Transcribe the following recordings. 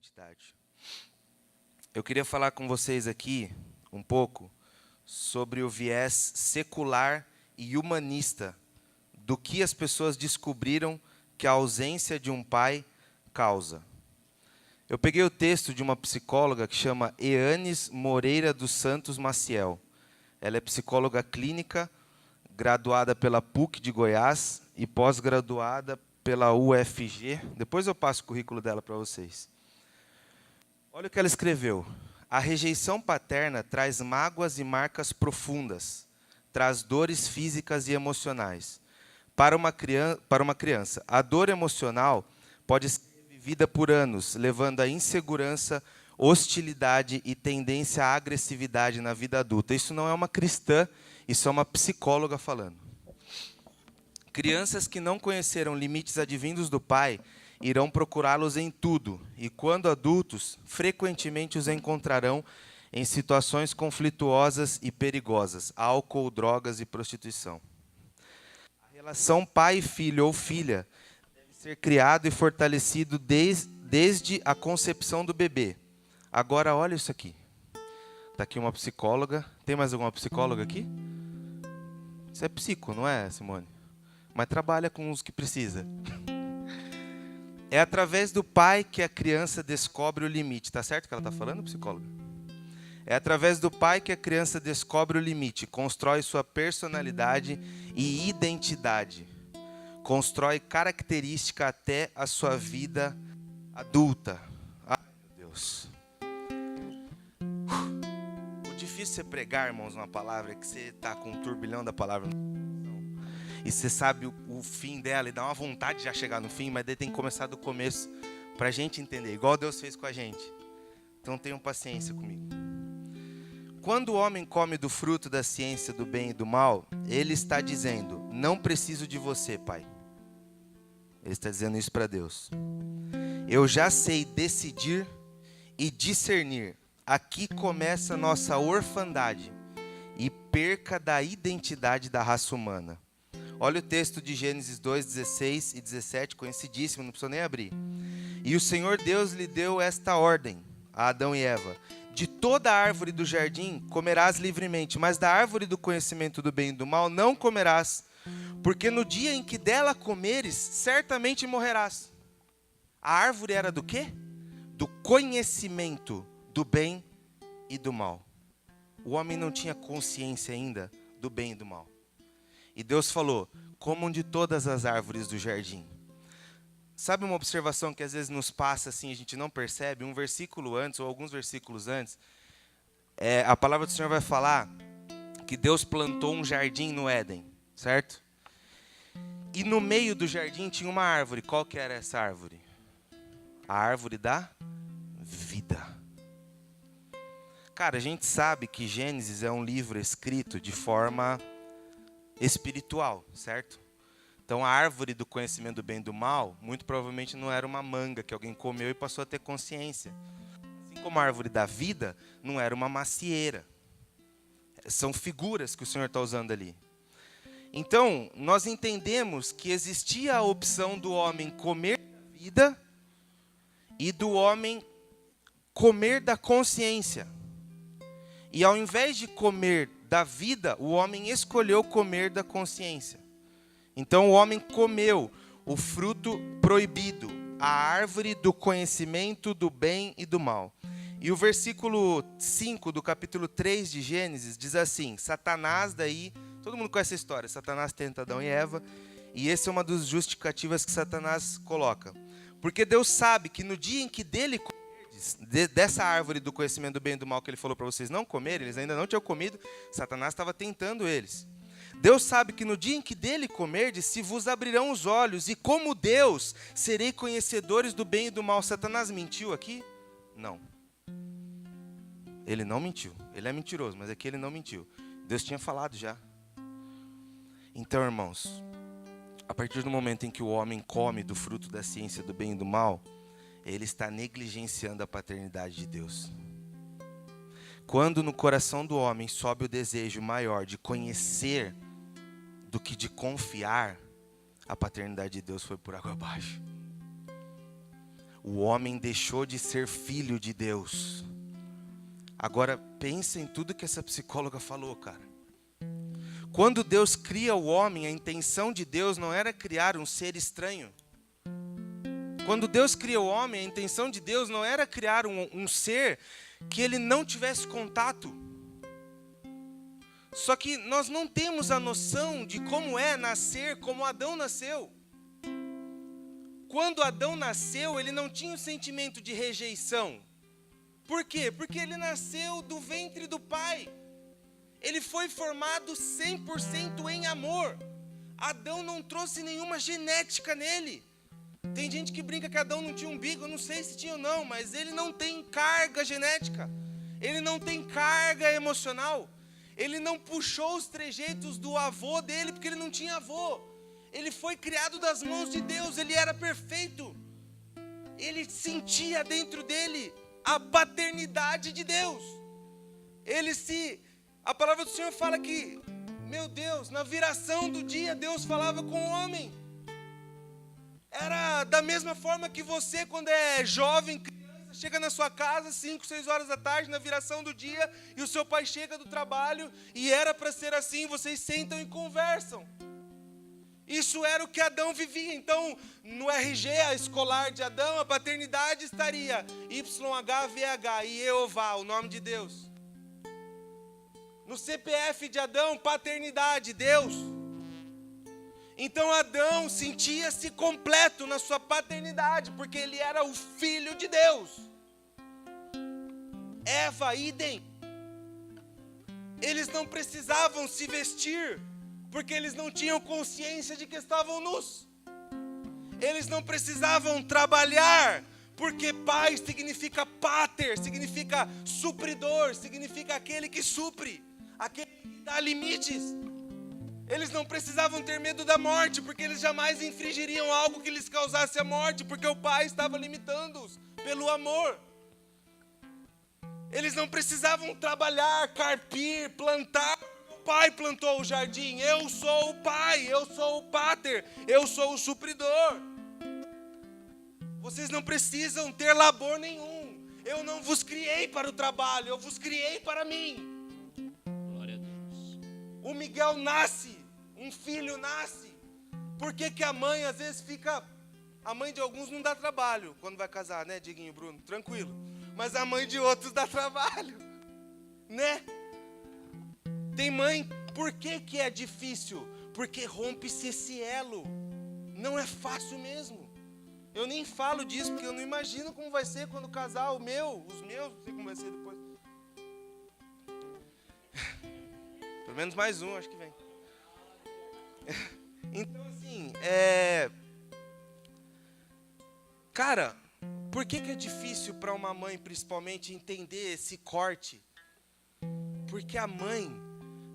identidade. Eu queria falar com vocês aqui um pouco sobre o viés secular e humanista do que as pessoas descobriram que a ausência de um pai causa. Eu peguei o texto de uma psicóloga que chama Eanes Moreira dos Santos Maciel. Ela é psicóloga clínica, graduada pela PUC de Goiás e pós-graduada pela UFG. Depois eu passo o currículo dela para vocês. Olha o que ela escreveu. A rejeição paterna traz mágoas e marcas profundas, traz dores físicas e emocionais. Para uma criança, a dor emocional pode ser vivida por anos, levando a insegurança, hostilidade e tendência à agressividade na vida adulta. Isso não é uma cristã, isso é uma psicóloga falando. Crianças que não conheceram limites advindos do pai irão procurá-los em tudo, e quando adultos, frequentemente os encontrarão em situações conflituosas e perigosas, álcool, drogas e prostituição. A relação pai-filho ou filha deve ser criado e fortalecido desde a concepção do bebê. Agora, olha isso aqui. Está aqui uma psicóloga. Tem mais alguma psicóloga aqui? Você é psico, não é, Simone? Mas trabalha com os que precisa. É através do pai que a criança descobre o limite. Tá certo que ela está falando, psicóloga? É através do pai que a criança descobre o limite, constrói sua personalidade e identidade. Constrói característica até a sua vida adulta. Ai, meu Deus. O difícil é pregar, irmãos, uma palavra que você está com um turbilhão da palavra. E você sabe o fim dela e dá uma vontade de já chegar no fim, mas daí tem que começar do começo para a gente entender, igual Deus fez com a gente. Então tenham paciência comigo. Quando o homem come do fruto da ciência do bem e do mal, ele está dizendo, não preciso de você, pai. Ele está dizendo isso para Deus. Eu já sei decidir e discernir. Aqui começa a nossa orfandade e perca da identidade da raça humana. Olha o texto de Gênesis 2, 16 e 17, conhecidíssimo, não precisa nem abrir. E o Senhor Deus lhe deu esta ordem a Adão e Eva. De toda a árvore do jardim comerás livremente, mas da árvore do conhecimento do bem e do mal não comerás, porque no dia em que dela comeres, certamente morrerás. A árvore era do quê? Do conhecimento do bem e do mal. O homem não tinha consciência ainda do bem e do mal. E Deus falou, comam de todas as árvores do jardim. Sabe uma observação que às vezes nos passa assim, a gente não percebe? Um versículo antes, ou alguns versículos antes, a palavra do Senhor vai falar que Deus plantou um jardim no Éden, certo? E no meio do jardim tinha uma árvore. Qual que era essa árvore? A árvore da vida. Cara, a gente sabe que Gênesis é um livro escrito de forma espiritual, certo? Então a árvore do conhecimento do bem e do mal, muito provavelmente não era uma manga que alguém comeu e passou a ter consciência. Assim como a árvore da vida, não era uma macieira. São figuras que o Senhor está usando ali. Então, nós entendemos que existia a opção do homem comer da vida e do homem comer da consciência. E ao invés de comer da vida, o homem escolheu comer da consciência. Então o homem comeu o fruto proibido, a árvore do conhecimento do bem e do mal. E o versículo 5 do capítulo 3 de Gênesis diz assim, Satanás daí, todo mundo conhece a história, Satanás tenta Adão e Eva, e essa é uma das justificativas que Satanás coloca. Porque Deus sabe que no dia em que dele dessa árvore do conhecimento do bem e do mal que ele falou para vocês não comerem, eles ainda não tinham comido, Satanás estava tentando eles. Deus sabe que no dia em que dele comerdes, se vos abrirão os olhos, e como Deus, serei conhecedores do bem e do mal. Satanás mentiu aqui? Não. Ele não mentiu. Ele é mentiroso, mas aqui ele não mentiu. Deus tinha falado já. Então, irmãos, a partir do momento em que o homem come do fruto da ciência do bem e do mal, ele está negligenciando a paternidade de Deus. Quando no coração do homem sobe o desejo maior de conhecer do que de confiar, a paternidade de Deus foi por água abaixo. o homem deixou de ser filho de Deus. Agora, pensa em tudo que essa psicóloga falou, cara. Quando Deus cria o homem, a intenção de Deus não era criar um ser estranho. Quando Deus cria o homem, a intenção de Deus não era criar um ser que ele não tivesse contato. Só que nós não temos a noção de como é nascer como Adão nasceu. Quando Adão nasceu, ele não tinha o sentimento de rejeição. Por quê? Porque ele nasceu do ventre do pai. Ele foi formado 100% em amor. Adão não trouxe nenhuma genética nele. Tem gente que brinca que Adão não tinha umbigo, eu não sei se tinha ou não, mas ele não tem carga genética. Ele não tem carga emocional. Ele não puxou os trejeitos do avô dele, porque ele não tinha avô. Ele foi criado das mãos de Deus, ele era perfeito. Ele sentia dentro dele a paternidade de Deus. A palavra do Senhor fala que, meu Deus, na viração do dia, Deus falava com o homem. Era da mesma forma que você, quando é jovem, criança, chega na sua casa, 5, 6 horas da tarde, na viração do dia, e o seu pai chega do trabalho, e era para ser assim, vocês sentam e conversam. Isso era o que Adão vivia. Então, no RG escolar de Adão, a paternidade estaria YHVH, e Jeová, o nome de Deus. No CPF de Adão, paternidade, Deus. Então Adão sentia-se completo na sua paternidade, porque ele era o filho de Deus. Eva, idem. Eles não precisavam se vestir, porque eles não tinham consciência de que estavam nus. Eles não precisavam trabalhar, porque pai significa pater, significa supridor, significa aquele que supre, aquele que dá limites. Eles não precisavam ter medo da morte, porque eles jamais infringiriam algo que lhes causasse a morte, porque o pai estava limitando-os pelo amor. Eles não precisavam trabalhar, carpir, plantar. O pai plantou o jardim. Eu sou o pai, eu sou o pater, eu sou o supridor. Vocês não precisam ter labor nenhum. Eu não vos criei para o trabalho, eu vos criei para mim. Glória a Deus. O Miguel nasce, um filho nasce. Por que que a mãe às vezes fica... A mãe de alguns não dá trabalho quando vai casar, né, Diguinho, Bruno? Tranquilo. Mas a mãe de outros dá trabalho, né? Tem mãe, por que que é difícil? Porque rompe-se esse elo. Não é fácil mesmo. Eu nem falo disso, porque eu não imagino como vai ser quando casar os meus, não sei como vai ser depois. Pelo menos mais um, acho que vem. Então, assim, cara, por que que é difícil para uma mãe, principalmente, entender esse corte? Porque a mãe,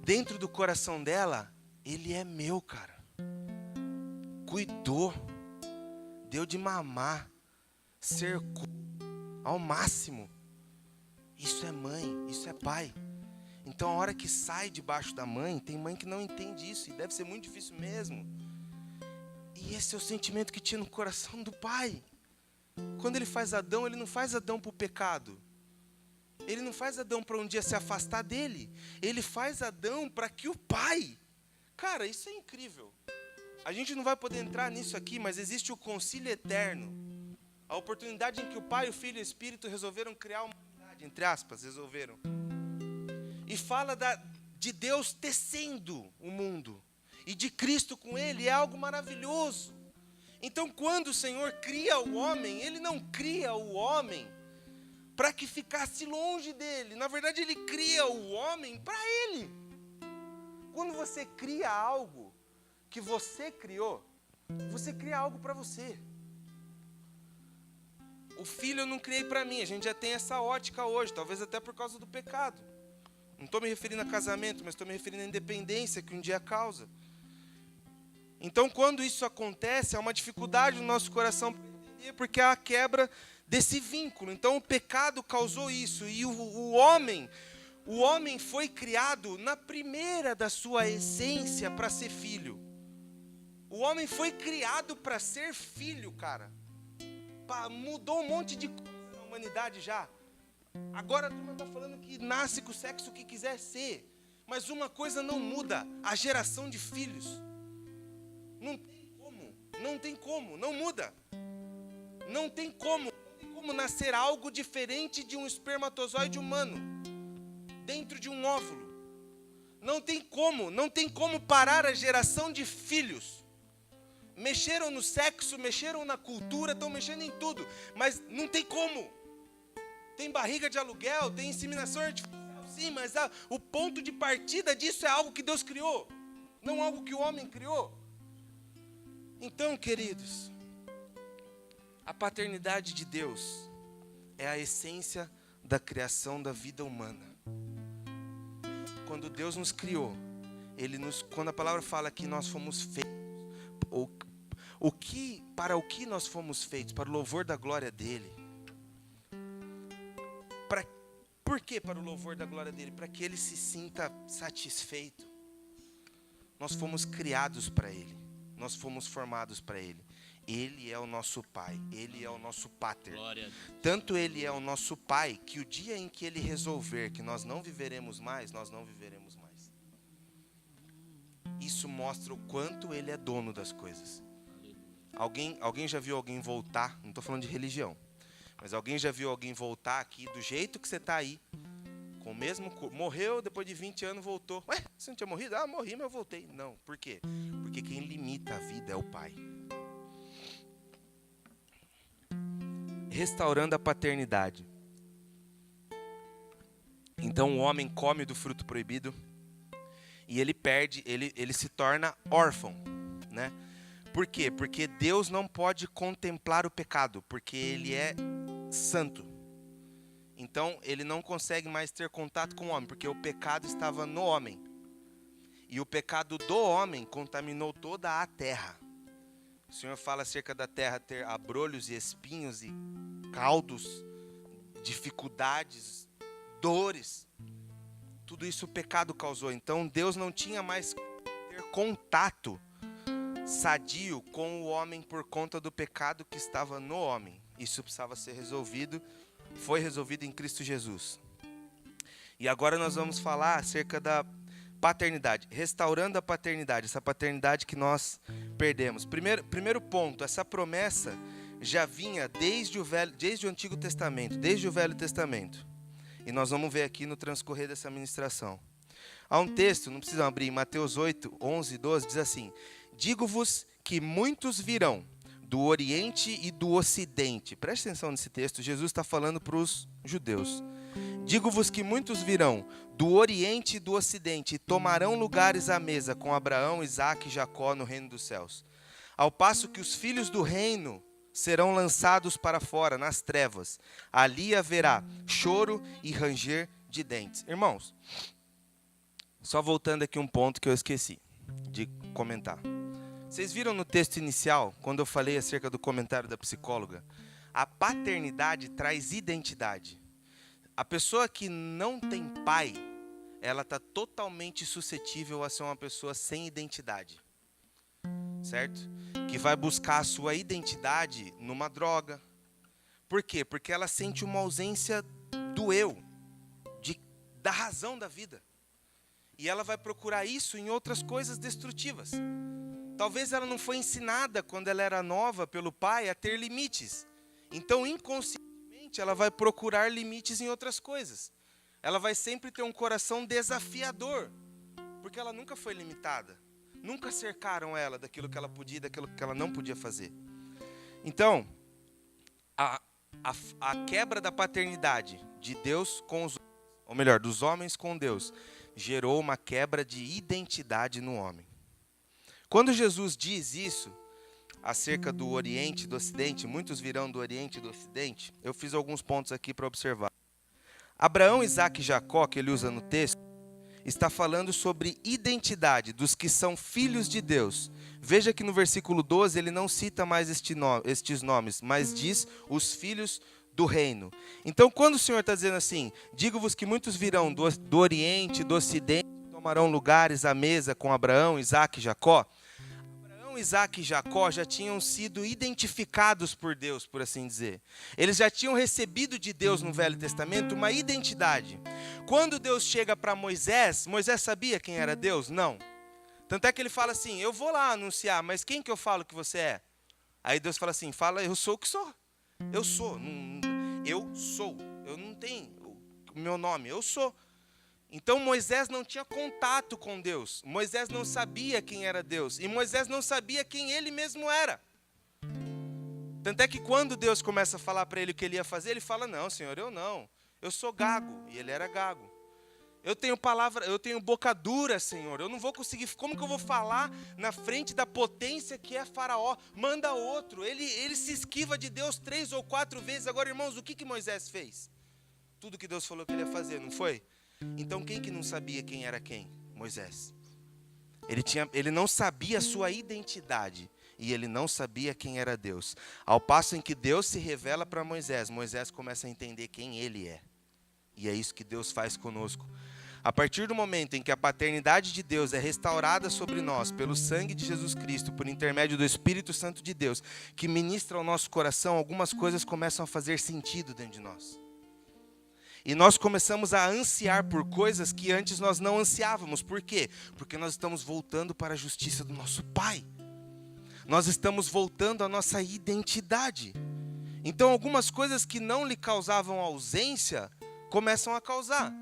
dentro do coração dela, ele é meu, cara. Cuidou, deu de mamar, cercou ao máximo. Isso é mãe, isso é pai. Então, a hora que sai debaixo da mãe, tem mãe que não entende isso, e deve ser muito difícil mesmo. E esse é o sentimento que tinha no coração do pai. Quando ele faz Adão, ele não faz Adão para o pecado. Ele não faz Adão para um dia se afastar dele. Ele faz Adão para que o pai... Cara, isso é incrível. A gente não vai poder entrar nisso aqui, mas existe o concílio eterno. A oportunidade em que o Pai, o Filho e o Espírito resolveram criar uma humanidade, entre aspas, resolveram. E fala de Deus tecendo o mundo. E de Cristo com ele, é algo maravilhoso. Então, quando o Senhor cria o homem, Ele não cria o homem para que ficasse longe dele. Na verdade, Ele cria o homem para Ele. Quando você cria algo que você criou, você cria algo para você. O filho eu não criei para mim, a gente já tem essa ótica hoje, talvez até por causa do pecado. Não estou me referindo a casamento, mas estou me referindo à independência que um dia causa. Então, quando isso acontece, há uma dificuldade no nosso coração para entender, porque há a quebra desse vínculo. Então, o pecado causou isso. E o homem foi criado na primeira da sua essência para ser filho. O homem foi criado para ser filho, cara. mudou um monte de coisa na humanidade já. Agora a turma está falando que nasce com o sexo que quiser ser. Mas uma coisa não muda, a geração de filhos. Não tem como, não muda. Não tem como nascer algo diferente de um espermatozoide humano, dentro de um óvulo. Não tem como parar a geração de filhos. Mexeram no sexo, mexeram na cultura, estão mexendo em tudo, mas não tem como. Tem barriga de aluguel, tem inseminação artificial, sim, mas o ponto de partida disso é algo que Deus criou, não algo que o homem criou. Então, queridos, a paternidade de Deus é a essência da criação da vida humana. Quando Deus nos criou, quando a palavra fala que nós fomos feitos, para o que nós fomos feitos? Para o louvor da glória dele. Por que para o louvor da glória dele? Para que ele se sinta satisfeito. Nós fomos criados para ele. Nós fomos formados para ele. Ele é o nosso pai. Ele é o nosso pater. Tanto ele é o nosso pai, que o dia em que ele resolver que nós não viveremos mais, nós não viveremos mais. Isso mostra o quanto ele é dono das coisas. Alguém já viu alguém voltar? Não estou falando de religião. Mas alguém já viu alguém voltar aqui do jeito que você está aí? Com o mesmo corpo. Morreu, depois de 20 anos voltou. Ué, você não tinha morrido? Ah, morri, mas eu voltei. Não, por quê? Porque quem limita a vida é o pai. Restaurando a paternidade. Então o homem come do fruto proibido e ele perde, ele se torna órfão, né? Por quê? Porque Deus não pode contemplar o pecado, porque ele é santo. Então ele não consegue mais ter contato com o homem, porque o pecado estava no homem. E o pecado do homem contaminou toda a terra. O Senhor fala acerca da terra ter abrolhos e espinhos e caldos, dificuldades, dores. Tudo isso o pecado causou. Então Deus não tinha mais ter contato sadio com o homem por conta do pecado que estava no homem. Isso precisava ser resolvido. Foi resolvido em Cristo Jesus. E agora nós vamos falar acerca da paternidade, restaurando a paternidade, essa paternidade que nós perdemos. Primeiro ponto, essa promessa já vinha desde o Antigo Testamento, desde o Velho Testamento. E nós vamos ver aqui no transcorrer dessa ministração. Há um texto, não precisam abrir, Mateus 8, 11 e 12, diz assim: digo-vos que muitos virão do Oriente e do Ocidente. Preste atenção nesse texto, Jesus está falando para os judeus. Digo-vos que muitos virão do Oriente e do Ocidente e tomarão lugares à mesa com Abraão, Isaque e Jacó no reino dos céus. Ao passo que os filhos do reino serão lançados para fora, nas trevas. Ali haverá choro e ranger de dentes. Irmãos, só voltando aqui um ponto que eu esqueci de comentar. Vocês viram no texto inicial, quando eu falei acerca do comentário da psicóloga? A paternidade traz identidade. A pessoa que não tem pai, ela está totalmente suscetível a ser uma pessoa sem identidade. Certo? Que vai buscar a sua identidade numa droga. Por quê? Porque ela sente uma ausência do eu, da razão da vida. E ela vai procurar isso em outras coisas destrutivas. Talvez ela não foi ensinada quando ela era nova pelo pai a ter limites. Então, inconscientemente, ela vai procurar limites em outras coisas. Ela vai sempre ter um coração desafiador, porque ela nunca foi limitada. Nunca cercaram ela daquilo que ela podia e daquilo que ela não podia fazer. Então, a quebra da paternidade de Deus com os homens, ou melhor, dos homens com Deus, gerou uma quebra de identidade no homem. Quando Jesus diz isso, acerca do Oriente e do Ocidente, muitos virão do Oriente e do Ocidente, eu fiz alguns pontos aqui para observar. Abraão, Isaque e Jacó, que ele usa no texto, está falando sobre identidade dos que são filhos de Deus. Veja que no versículo 12 ele não cita mais estes nomes, mas diz os filhos do reino. Então, quando o Senhor está dizendo assim, digo-vos que muitos virão do Oriente, do Ocidente, tomarão lugares à mesa com Abraão, Isaque e Jacó. Abraão, Abraão, Isaque e Jacó já tinham sido identificados por Deus, por assim dizer. Eles já tinham recebido de Deus no Velho Testamento uma identidade. Quando Deus chega para Moisés, Moisés sabia quem era Deus? Não. Tanto é que ele fala assim, eu vou lá anunciar, mas quem que eu falo que você é? Aí Deus fala assim, fala, eu sou o que sou. Eu sou. Eu sou. Eu não tenho o meu nome, eu sou. Então Moisés não tinha contato com Deus. Moisés não sabia quem era Deus. E Moisés não sabia quem ele mesmo era. Tanto é que quando Deus começa a falar para ele o que ele ia fazer, ele fala, não, Senhor, eu não. Eu sou gago. E ele era gago. Eu tenho palavra, eu tenho boca dura, Senhor. Eu não vou conseguir. Como que eu vou falar na frente da potência que é Faraó? Manda outro. Ele se esquiva de Deus 3 ou 4 vezes. Agora, irmãos, o que Moisés fez? Tudo que Deus falou que ele ia fazer, não foi? Então, quem que não sabia quem era quem? Moisés. Ele não sabia a sua identidade. E ele não sabia quem era Deus. Ao passo em que Deus se revela para Moisés, Moisés começa a entender quem ele é. E é isso que Deus faz conosco. A partir do momento em que a paternidade de Deus é restaurada sobre nós pelo sangue de Jesus Cristo, por intermédio do Espírito Santo de Deus, que ministra ao nosso coração, algumas coisas começam a fazer sentido dentro de nós. E nós começamos a ansiar por coisas que antes nós não ansiávamos. Por quê? Porque nós estamos voltando para a justiça do nosso Pai. Nós estamos voltando à nossa identidade. Então algumas coisas que não lhe causavam ausência, começam a causar.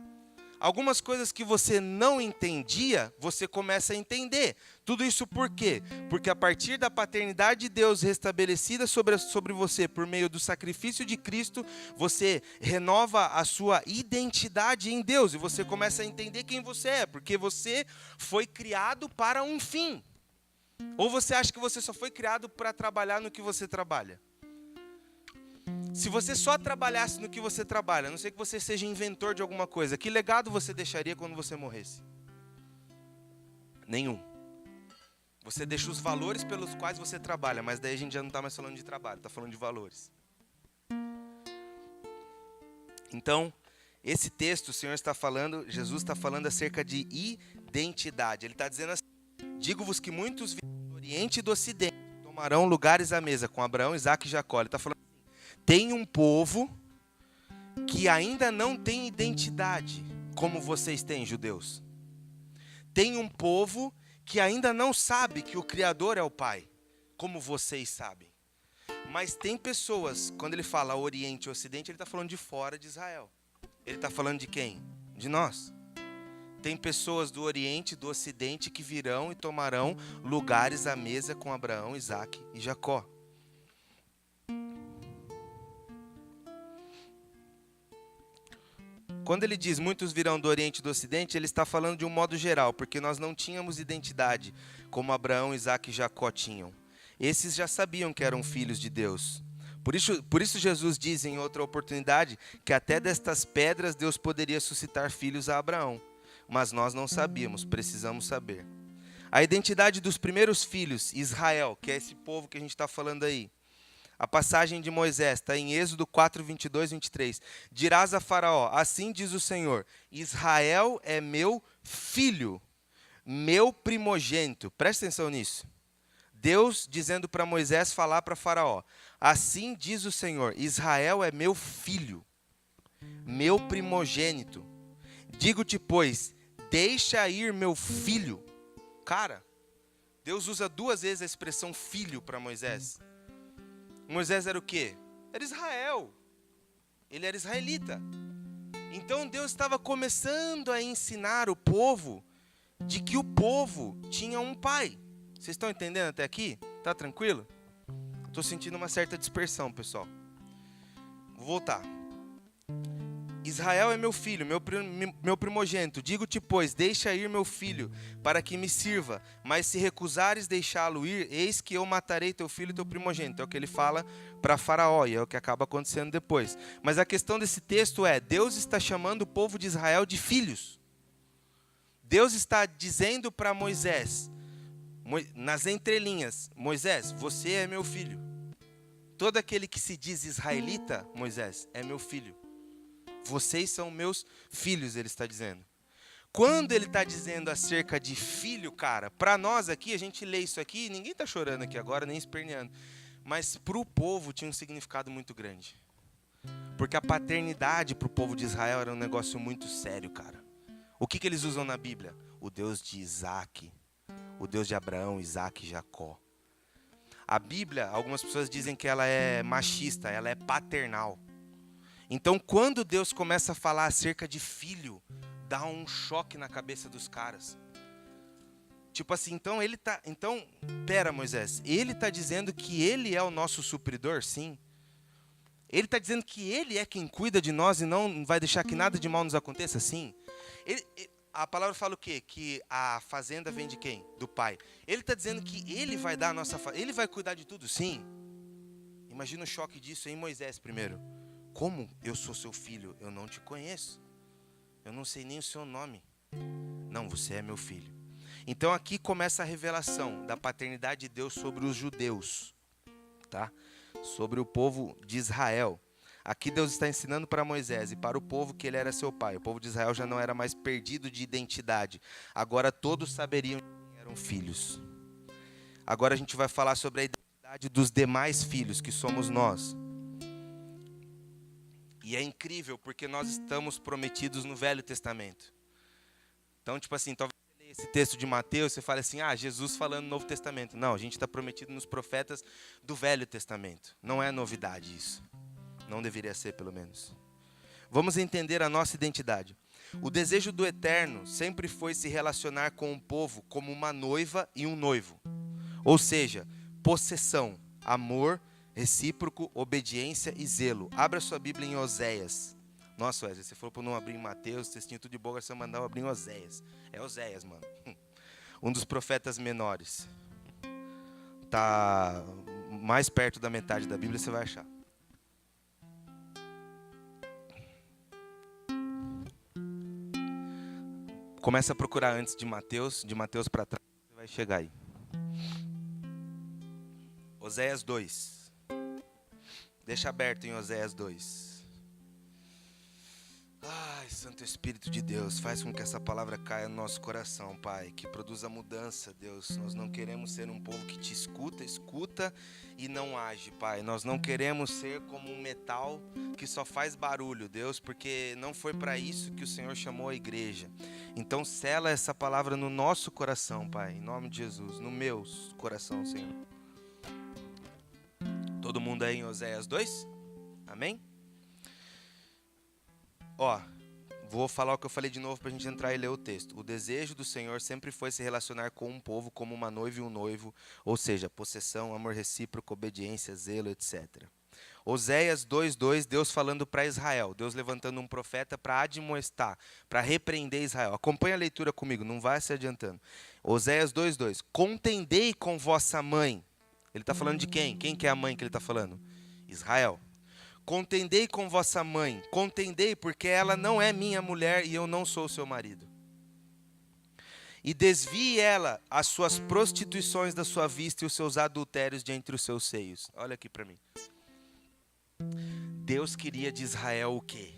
Algumas coisas que você não entendia, você começa a entender. Tudo isso por quê? Porque a partir da paternidade de Deus restabelecida sobre você por meio do sacrifício de Cristo, você renova a sua identidade em Deus e você começa a entender quem você é, porque você foi criado para um fim. Ou você acha que você só foi criado para trabalhar no que você trabalha? Se você só trabalhasse no que você trabalha, a não ser que você seja inventor de alguma coisa, que legado você deixaria quando você morresse? Nenhum. Você deixa os valores pelos quais você trabalha, mas daí a gente já não está mais falando de trabalho, está falando de valores. Então, esse texto, o Senhor está falando, Jesus está falando acerca de identidade. Ele está dizendo assim, digo-vos que muitos do Oriente e do Ocidente tomarão lugares à mesa com Abraão, Isaque e Jacó. Ele está falando, tem um povo que ainda não tem identidade, como vocês têm, judeus. Tem um povo que ainda não sabe que o Criador é o Pai, como vocês sabem. Mas tem pessoas, quando ele fala Oriente e Ocidente, ele está falando de fora de Israel. Ele está falando de quem? De nós. Tem pessoas do Oriente e do Ocidente que virão e tomarão lugares à mesa com Abraão, Isaque e Jacó. Quando ele diz muitos virão do Oriente e do Ocidente, ele está falando de um modo geral, porque nós não tínhamos identidade como Abraão, Isaque e Jacó tinham. Esses já sabiam que eram filhos de Deus. Por isso Jesus diz em outra oportunidade que até destas pedras Deus poderia suscitar filhos a Abraão. Mas nós não sabíamos, precisamos saber. A identidade dos primeiros filhos, Israel, que é esse povo que a gente está falando aí. A passagem de Moisés está em Êxodo 4, 22 e 23. Dirás a Faraó, assim diz o Senhor, Israel é meu filho, meu primogênito. Presta atenção nisso. Deus dizendo para Moisés falar para Faraó, assim diz o Senhor, Israel é meu filho, meu primogênito. Digo-te, pois, deixa ir meu filho. Cara, Deus usa 2 vezes a expressão filho para Moisés. Moisés era o quê? Era Israel. Ele era israelita. Então Deus estava começando a ensinar o povo de que o povo tinha um pai. Vocês estão entendendo até aqui? Tá tranquilo? Estou sentindo uma certa dispersão, pessoal. Vou voltar. Israel é meu filho, meu primogênito. Digo-te, pois, deixa ir meu filho, para que me sirva. Mas se recusares deixá-lo ir, eis que eu matarei teu filho e teu primogênito. É o que ele fala para Faraó, e é o que acaba acontecendo depois. Mas a questão desse texto é, Deus está chamando o povo de Israel de filhos. Deus está dizendo para Moisés, nas entrelinhas, Moisés, você é meu filho. Todo aquele que se diz israelita, Moisés, é meu filho. Vocês são meus filhos, ele está dizendo. quando ele está dizendo acerca de filho, cara, para nós aqui, a gente lê isso aqui, ninguém está chorando aqui agora, nem esperneando. Mas para o povo tinha um significado muito grande. Porque a paternidade para o povo de Israel era um negócio muito sério, cara. O que eles usam na Bíblia? O Deus de Isaac, o Deus de Abraão, Isaac e Jacó. A Bíblia, algumas pessoas dizem que ela é machista, ela é paternal. Então, quando Deus começa a falar acerca de filho, dá um choque na cabeça dos caras. Tipo assim, pera, Moisés, ele está dizendo que ele é o nosso supridor? Sim. Ele está dizendo que ele é quem cuida de nós e não vai deixar que nada de mal nos aconteça? Sim. A palavra fala o quê? Que a fazenda vem de quem? Do pai. Ele está dizendo que ele vai dar a nossa fazenda, ele vai cuidar de tudo? Sim. Imagina o choque disso em Moisés primeiro. Como eu sou seu filho? Eu não te conheço. Eu não sei nem o seu nome. Não, você é meu filho. Então aqui começa a revelação da paternidade de Deus sobre os judeus, tá? Sobre o povo de Israel. Aqui Deus está ensinando para Moisés e para o povo que ele era seu pai. O povo de Israel já não era mais perdido de identidade. Agora todos saberiam que eram filhos. Agora a gente vai falar sobre a identidade dos demais filhos, que somos nós. E é incrível porque nós estamos prometidos no Velho Testamento. Então, tipo assim, talvez você leia esse texto de Mateus, você fale assim, Jesus falando no Novo Testamento. Não, a gente está prometido nos profetas do Velho Testamento. Não é novidade isso. Não deveria ser, pelo menos. Vamos entender a nossa identidade. O desejo do Eterno sempre foi se relacionar com o povo como uma noiva e um noivo. Ou seja, possessão, amor, recíproco, obediência e zelo. Abra sua Bíblia em Oséias. Nossa, Wesley, você falou para não abrir em Mateus, textinho tudo de boa, você mandava abrir em Oséias. É Oséias, mano. Um dos profetas menores. Tá mais perto da metade da Bíblia, você vai achar. Começa a procurar antes de Mateus para trás, você vai chegar aí. Oséias 2. Deixa aberto em Oséias 2. Ai, Santo Espírito de Deus, faz com que essa palavra caia no nosso coração, Pai, que produza mudança, Deus. Nós não queremos ser um povo que te escuta e não age, Pai. Nós não queremos ser como um metal que só faz barulho, Deus, porque não foi para isso que o Senhor chamou a igreja. Então, sela essa palavra no nosso coração, Pai, em nome de Jesus, no meu coração, Senhor. Todo mundo aí em Oséias 2? Amém? Vou falar o que eu falei de novo para a gente entrar e ler o texto. O desejo do Senhor sempre foi se relacionar com um povo como uma noiva e um noivo, ou seja, possessão, amor recíproco, obediência, zelo, etc. Oséias 2:2, Deus falando para Israel, Deus levantando um profeta para admoestar, para repreender Israel. Acompanha a leitura comigo, não vai se adiantando. Oséias 2:2, contendei com vossa mãe. Ele está falando de quem? Quem que é a mãe que ele está falando? Israel. Contendei com vossa mãe, contendei porque ela não é minha mulher e eu não sou seu marido. E desvie ela as suas prostituições da sua vista e os seus adultérios de entre os seus seios. Olha aqui para mim. Deus queria de Israel o quê?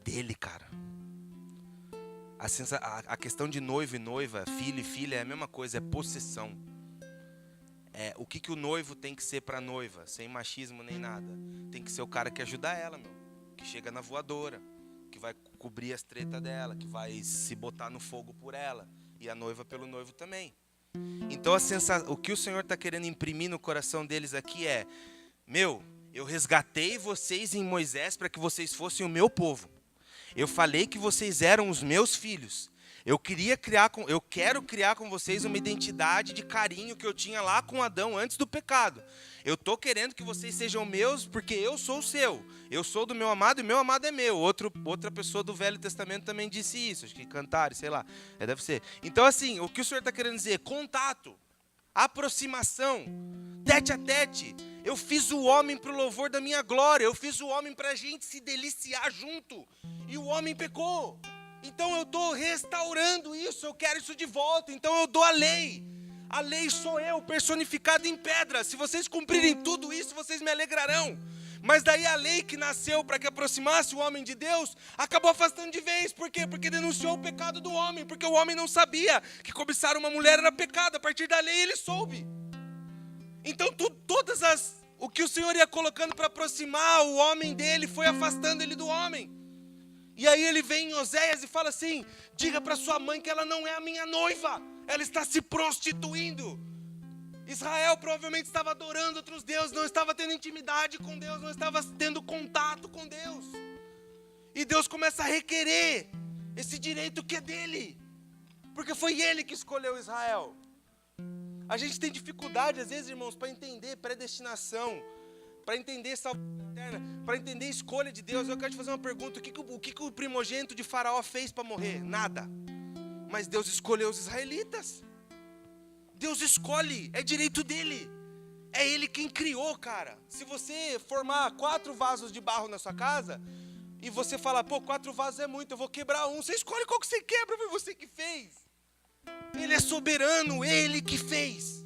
Dele, cara. A questão de noivo e noiva, filho e filha é a mesma coisa, é possessão. O que o noivo tem que ser para a noiva, sem machismo nem nada. Tem que ser o cara que ajuda ela, que chega na voadora, que vai cobrir as tretas dela, que vai se botar no fogo por ela, e a noiva pelo noivo também. Então o que o Senhor está querendo imprimir no coração deles aqui é, eu resgatei vocês em Moisés para que vocês fossem o meu povo. Eu falei que vocês eram os meus filhos. Eu quero criar com vocês uma identidade de carinho que eu tinha lá com Adão antes do pecado. Eu estou querendo que vocês sejam meus porque eu sou o seu. Eu sou do meu amado e meu amado é meu. Outra pessoa do Velho Testamento também disse isso. Acho que Cantares, sei lá. Deve ser. Então assim, o que o Senhor está querendo dizer? Contato, aproximação, tete a tete. Eu fiz o homem para o louvor da minha glória. Eu fiz o homem para a gente se deliciar junto. E o homem pecou. Então eu estou restaurando isso, eu quero isso de volta. Então eu dou a lei. A lei sou eu, personificado em pedra. Se vocês cumprirem tudo isso, vocês me alegrarão. Mas daí a lei que nasceu para que aproximasse o homem de Deus, acabou afastando de vez. Por quê? Porque denunciou o pecado do homem. Porque o homem não sabia que cobiçar uma mulher era pecado. A partir da lei ele soube. Então o que o Senhor ia colocando para aproximar o homem dele, foi afastando ele do homem. E aí ele vem em Oséias e fala assim: diga para sua mãe que ela não é a minha noiva, ela está se prostituindo. Israel provavelmente estava adorando outros deuses, não estava tendo intimidade com Deus, não estava tendo contato com Deus. E Deus começa a requerer esse direito que é dele, porque foi ele que escolheu Israel. A gente tem dificuldade às vezes, irmãos, para entender predestinação, para entender salvação eterna, para entender a escolha de Deus. Eu quero te fazer uma pergunta: o que o primogênito de Faraó fez para morrer? Nada. Mas Deus escolheu os israelitas. Deus escolhe, é direito dele. É ele quem criou, cara. Se você formar 4 vasos de barro na sua casa e você falar: pô, 4 vasos é muito, eu vou quebrar um. Você escolhe qual que você quebra, foi você que fez. Ele é soberano, ele que fez.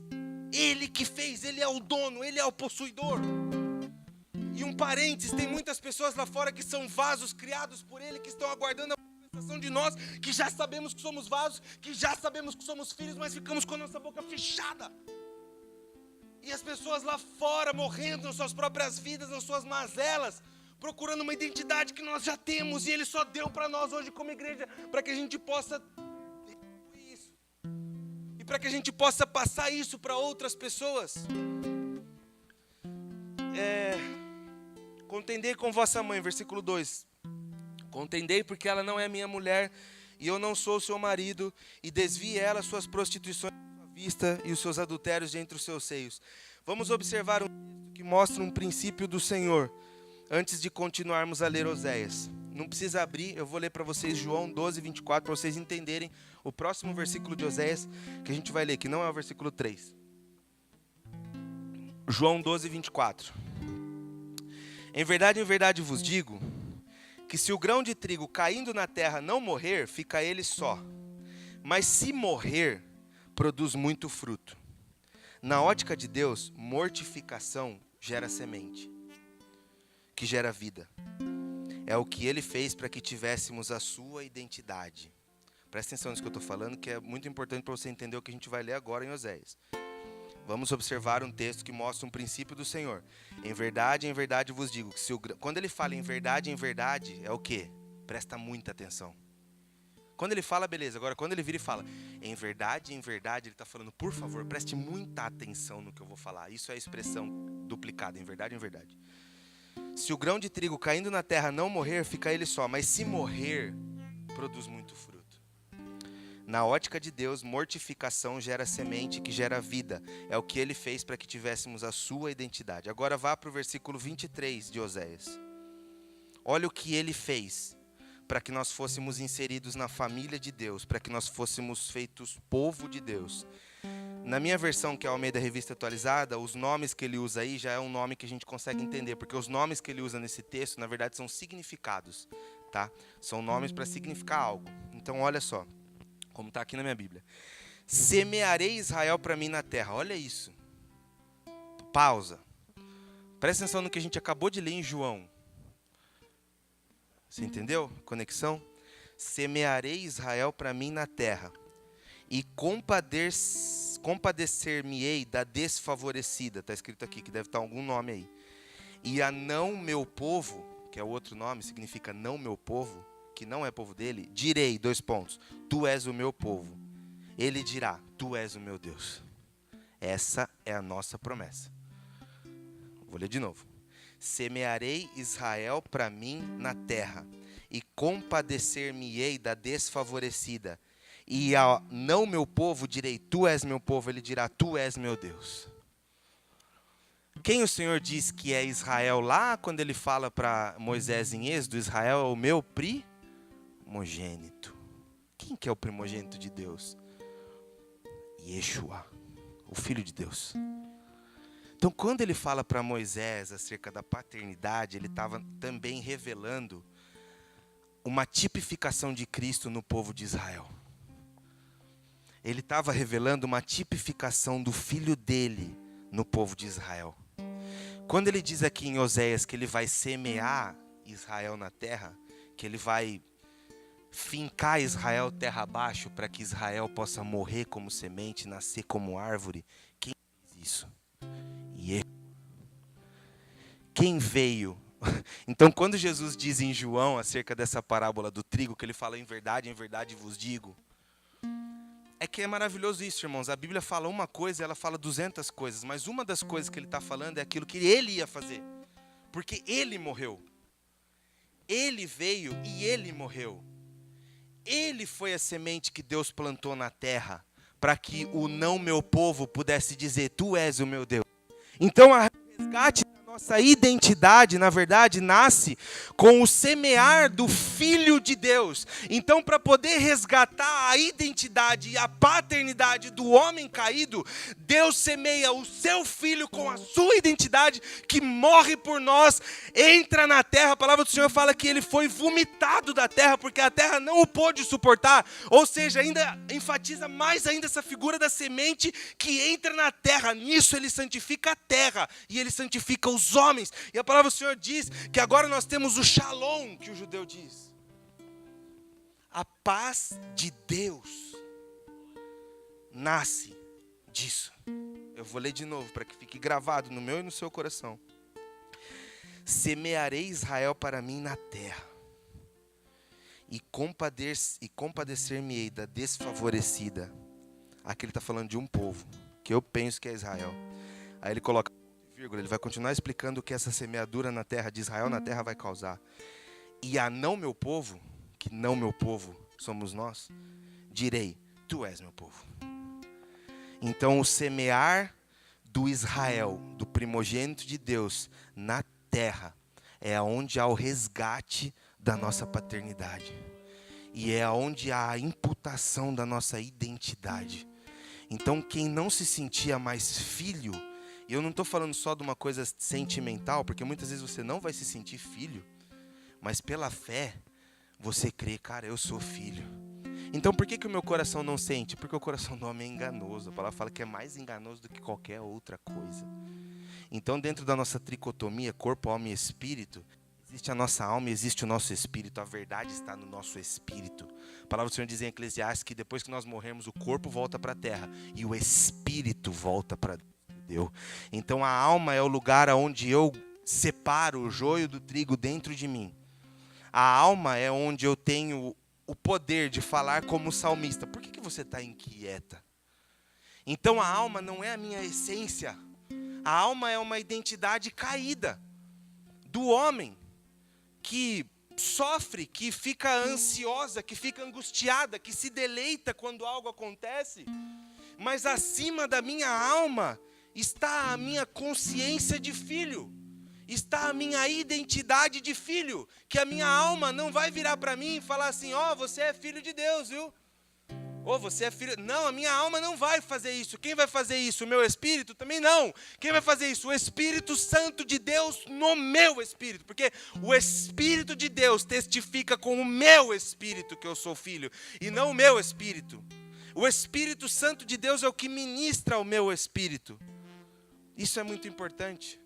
Ele que fez, ele é o dono, ele é o possuidor. E um parênteses, tem muitas pessoas lá fora que são vasos criados por ele, que estão aguardando a manifestação de nós, que já sabemos que somos vasos, que já sabemos que somos filhos, mas ficamos com a nossa boca fechada. E as pessoas lá fora morrendo nas suas próprias vidas, nas suas mazelas, procurando uma identidade que nós já temos, e ele só deu para nós hoje como igreja, para que a gente possa retribuir isso, e para que a gente possa passar isso para outras pessoas. Contendei com vossa mãe, versículo 2. Contendei porque ela não é minha mulher e eu não sou seu marido, e desvie ela suas prostituições da sua vista e os seus adultérios de entre os seus seios. Vamos observar um texto que mostra um princípio do Senhor, antes de continuarmos a ler Oséias. Não precisa abrir, eu vou ler para vocês João 12, 24, para vocês entenderem o próximo versículo de Oséias, que a gente vai ler, que não é o versículo 3. João 12, 24. Em verdade vos digo, que se o grão de trigo caindo na terra não morrer, fica ele só. Mas se morrer, produz muito fruto. Na ótica de Deus, mortificação gera semente, que gera vida. É o que ele fez para que tivéssemos a sua identidade. Presta atenção nisso que eu estou falando, que é muito importante para você entender o que a gente vai ler agora em Oséias. Vamos observar um texto que mostra um princípio do Senhor. Em verdade vos digo, que quando ele fala em verdade, é o quê? Presta muita atenção. Quando ele fala, beleza. Agora, quando ele vira e fala, em verdade, ele está falando, por favor, preste muita atenção no que eu vou falar. Isso é a expressão duplicada, em verdade. Se o grão de trigo caindo na terra não morrer, fica ele só. Mas se morrer, produz muito fruto. Na ótica de Deus, mortificação gera semente que gera vida. É o que ele fez para que tivéssemos a sua identidade. Agora vá para o versículo 23 de Oséias. Olha o que ele fez para que nós fôssemos inseridos na família de Deus, para que nós fôssemos feitos povo de Deus. Na minha versão, que é a Almeida Revista Atualizada, os nomes que ele usa aí já é um nome que a gente consegue entender, porque os nomes que ele usa nesse texto, na verdade, são significados, tá? São nomes para significar algo. Então, olha só. Como está aqui na minha Bíblia. Semearei Israel para mim na terra. Olha isso. Pausa. Presta atenção no que a gente acabou de ler em João. Você entendeu? Conexão? Semearei Israel para mim na terra. E compadecer-me-ei da desfavorecida. Está escrito aqui, que deve estar algum nome aí. E a não meu povo, que é o outro nome, significa não meu povo, que não é povo dele, direi, 2 pontos, tu és o meu povo. Ele dirá, tu és o meu Deus. Essa é a nossa promessa. Vou ler de novo. Semearei Israel para mim na terra, e compadecer-me-ei da desfavorecida. E ao não meu povo direi, tu és meu povo. Ele dirá, tu és meu Deus. Quem o Senhor diz que é Israel lá, quando ele fala para Moisés em Êxodo, Israel é o meu primogênito. Quem que é o primogênito de Deus? Yeshua, o Filho de Deus. Então, quando ele fala para Moisés acerca da paternidade, ele estava também revelando uma tipificação de Cristo no povo de Israel. Ele estava revelando uma tipificação do Filho dele no povo de Israel. Quando ele diz aqui em Oséias que ele vai semear Israel na terra, que ele vai fincar Israel terra abaixo para que Israel possa morrer como semente, nascer como árvore, quem fez isso? E quem veio? Então, quando Jesus diz em João acerca dessa parábola do trigo, que ele fala em verdade vos digo, é que é maravilhoso isso, irmãos. A Bíblia fala uma coisa, ela fala 200 coisas, mas uma das coisas que ele está falando é aquilo que ele ia fazer, porque ele morreu. Ele veio e ele morreu. Ele foi a semente que Deus plantou na terra, para que o não meu povo pudesse dizer, tu és o meu Deus. Então, a resgate da nossa identidade, na verdade, nasce com o semear do Filho de Deus. Então, para poder resgatar a identidade e a paternidade do homem caído, Deus semeia o seu Filho com a sua identidade, que morre por nós, entra na terra. A palavra do Senhor fala que ele foi vomitado da terra, porque a terra não o pôde suportar. Ou seja, ainda enfatiza mais ainda essa figura da semente que entra na terra. Nisso ele santifica a terra e ele santifica os homens. E a palavra do Senhor diz que agora nós temos o shalom, que o judeu diz. A paz de Deus nasce disso. Eu vou ler de novo para que fique gravado no meu e no seu coração. Semearei Israel para mim na terra, e compadecer-me-ei da desfavorecida. Aqui ele está falando de um povo, que eu penso que é Israel. Aí ele coloca vírgula, ele vai continuar explicando o que essa semeadura na terra de Israel na terra vai causar. E a não meu povo, que não meu povo somos nós, direi, tu és meu povo. Então o semear do Israel, do primogênito de Deus na terra, é onde há o resgate da nossa paternidade. E é onde há a imputação da nossa identidade. Então quem não se sentia mais filho, e eu não estou falando só de uma coisa sentimental, porque muitas vezes você não vai se sentir filho, mas pela fé, você crê, cara, eu sou filho. Então por que o meu coração não sente? Porque o coração do homem é enganoso. A palavra fala que é mais enganoso do que qualquer outra coisa. Então dentro da nossa tricotomia, corpo, alma e espírito, existe a nossa alma e existe o nosso espírito. A verdade está no nosso espírito. A palavra do Senhor diz em Eclesiastes que depois que nós morremos, o corpo volta para a terra e o espírito volta para Deus. Então a alma é o lugar onde eu separo o joio do trigo dentro de mim. A alma é onde eu tenho o poder de falar como salmista. Por que você está inquieta? Então a alma não é a minha essência. A alma é uma identidade caída do homem que sofre, que fica ansiosa, que fica angustiada, que se deleita quando algo acontece. Mas acima da minha alma está a minha consciência de filho. Está a minha identidade de filho, que a minha alma não vai virar para mim e falar assim, você é filho de Deus, viu? Você é filho... Não, a minha alma não vai fazer isso. Quem vai fazer isso? O meu espírito? Também não. Quem vai fazer isso? O Espírito Santo de Deus no meu espírito. Porque o Espírito de Deus testifica com o meu espírito que eu sou filho, e não o meu espírito. O Espírito Santo de Deus é o que ministra o meu espírito. Isso é muito importante.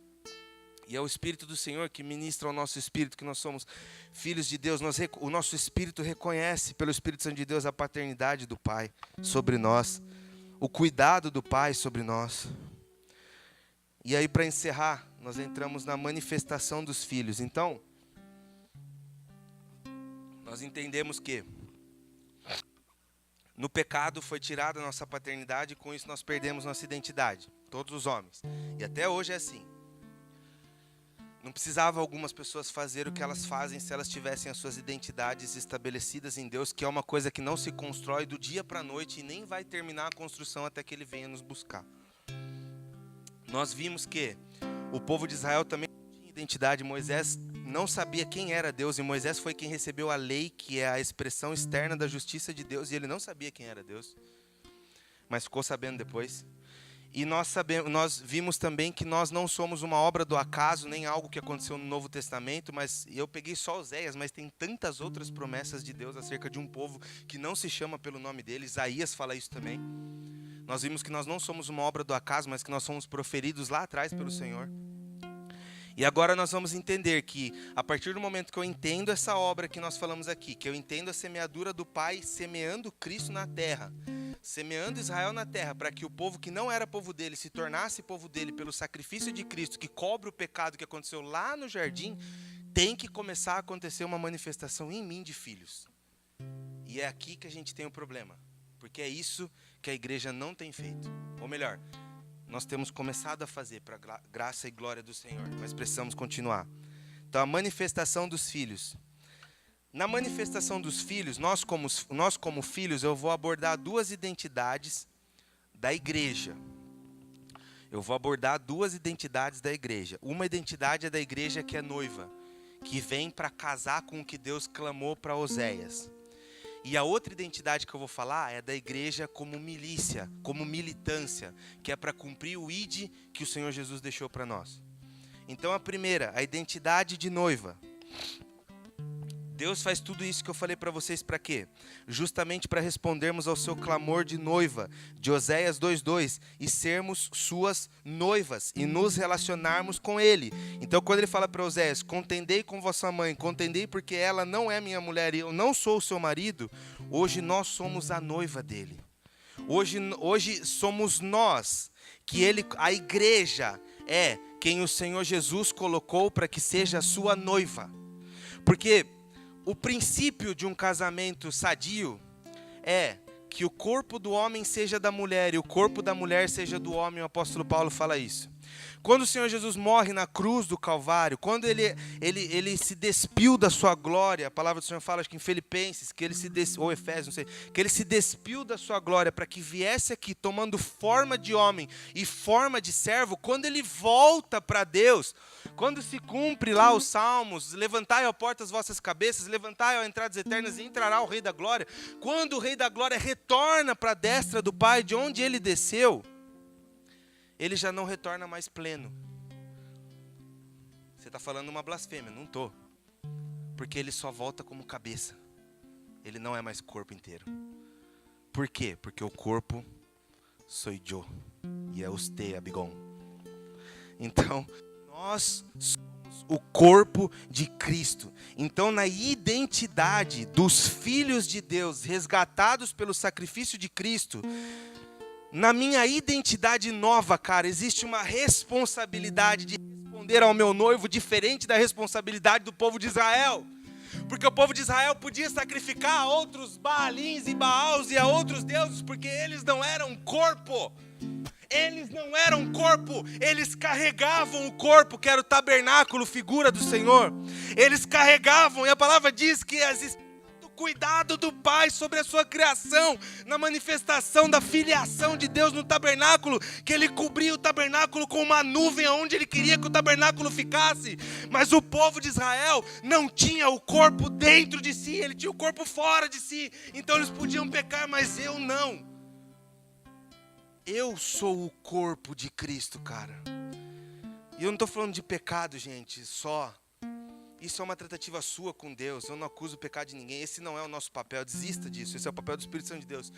E é o Espírito do Senhor que ministra ao nosso espírito que nós somos filhos de Deus. O nosso espírito reconhece pelo Espírito Santo de Deus a paternidade do Pai sobre nós, o cuidado do Pai sobre nós. E aí, para encerrar, nós entramos na manifestação dos filhos. Então, nós entendemos que no pecado foi tirada a nossa paternidade, e com isso nós perdemos nossa identidade, todos os homens. E até hoje é assim. Não precisava algumas pessoas fazer o que elas fazem se elas tivessem as suas identidades estabelecidas em Deus, que é uma coisa que não se constrói do dia para a noite e nem vai terminar a construção até que Ele venha nos buscar. Nós vimos que o povo de Israel também tinha identidade. Moisés não sabia quem era Deus, e Moisés foi quem recebeu a lei, que é a expressão externa da justiça de Deus, e ele não sabia quem era Deus, mas ficou sabendo depois. E nós vimos também que nós não somos uma obra do acaso, nem algo que aconteceu no Novo Testamento, mas eu peguei só Oséias, mas tem tantas outras promessas de Deus acerca de um povo que não se chama pelo nome dele. Isaías fala isso também. Nós vimos que nós não somos uma obra do acaso, mas que nós somos proferidos lá atrás pelo Senhor. E agora nós vamos entender que, a partir do momento que eu entendo essa obra que nós falamos aqui, que eu entendo a semeadura do Pai semeando Cristo na terra, semeando Israel na terra, para que o povo que não era povo dele se tornasse povo dele pelo sacrifício de Cristo, que cobre o pecado que aconteceu lá no jardim, tem que começar a acontecer uma manifestação em mim de filhos. E é aqui que a gente tem um problema, porque é isso que a igreja não tem feito. Ou melhor, nós temos começado a fazer para a graça e glória do Senhor, mas precisamos continuar. Então, a manifestação dos filhos. Na manifestação dos filhos, nós como filhos, eu vou abordar duas identidades da igreja. Eu vou abordar duas identidades da igreja. Uma identidade é da igreja que é noiva, que vem para casar com o que Deus clamou para Oséias. E a outra identidade que eu vou falar é da igreja como milícia, como militância, que é para cumprir o ID que o Senhor Jesus deixou para nós. Então a primeira, a identidade de noiva. Deus faz tudo isso que eu falei para vocês para quê? Justamente para respondermos ao seu clamor de noiva, de Oséias 2:2, e sermos suas noivas e nos relacionarmos com Ele. Então quando ele fala para Oséias, contendei com vossa mãe, contendei porque ela não é minha mulher e eu não sou o seu marido, hoje nós somos a noiva dele. Hoje somos nós, a igreja é quem o Senhor Jesus colocou para que seja a sua noiva. Porque o princípio de um casamento sadio é que o corpo do homem seja da mulher e o corpo da mulher seja do homem. O apóstolo Paulo fala isso. Quando o Senhor Jesus morre na cruz do Calvário, quando ele se despiu da sua glória, a palavra do Senhor fala, acho que em Filipenses, que ele ou Efésios, não sei, que ele se despiu da sua glória para que viesse aqui tomando forma de homem e forma de servo. Quando ele volta para Deus, quando se cumpre lá os salmos, levantai, ó portas, vossas cabeças, levantai, ó entradas eternas, e entrará o Rei da Glória. Quando o Rei da Glória retorna para a destra do Pai, de onde ele desceu, ele já não retorna mais pleno. Você está falando uma blasfêmia, não estou. Porque ele só volta como cabeça. Ele não é mais corpo inteiro. Por quê? Porque o corpo sou eu. E é usted, Abigon. Então, nós somos o corpo de Cristo. Então, na identidade dos filhos de Deus, resgatados pelo sacrifício de Cristo, na minha identidade nova, cara, existe uma responsabilidade de responder ao meu noivo diferente da responsabilidade do povo de Israel. Porque o povo de Israel podia sacrificar a outros Baalins e Baals e a outros deuses, porque eles não eram corpo. Eles não eram corpo, eles carregavam o corpo, que era o tabernáculo, figura do Senhor. Eles carregavam, e a palavra diz que cuidado do Pai sobre a sua criação, na manifestação da filiação de Deus no tabernáculo, que ele cobria o tabernáculo com uma nuvem aonde ele queria que o tabernáculo ficasse. Mas o povo de Israel não tinha o corpo dentro de si, ele tinha o corpo fora de si. Então eles podiam pecar, mas eu não. Eu sou o corpo de Cristo, cara. E eu não estou falando de pecado, gente, só. Isso é uma tratativa sua com Deus. Eu não acuso o pecado de ninguém. Esse não é o nosso papel. Desista disso. Esse é o papel do Espírito Santo de Deus.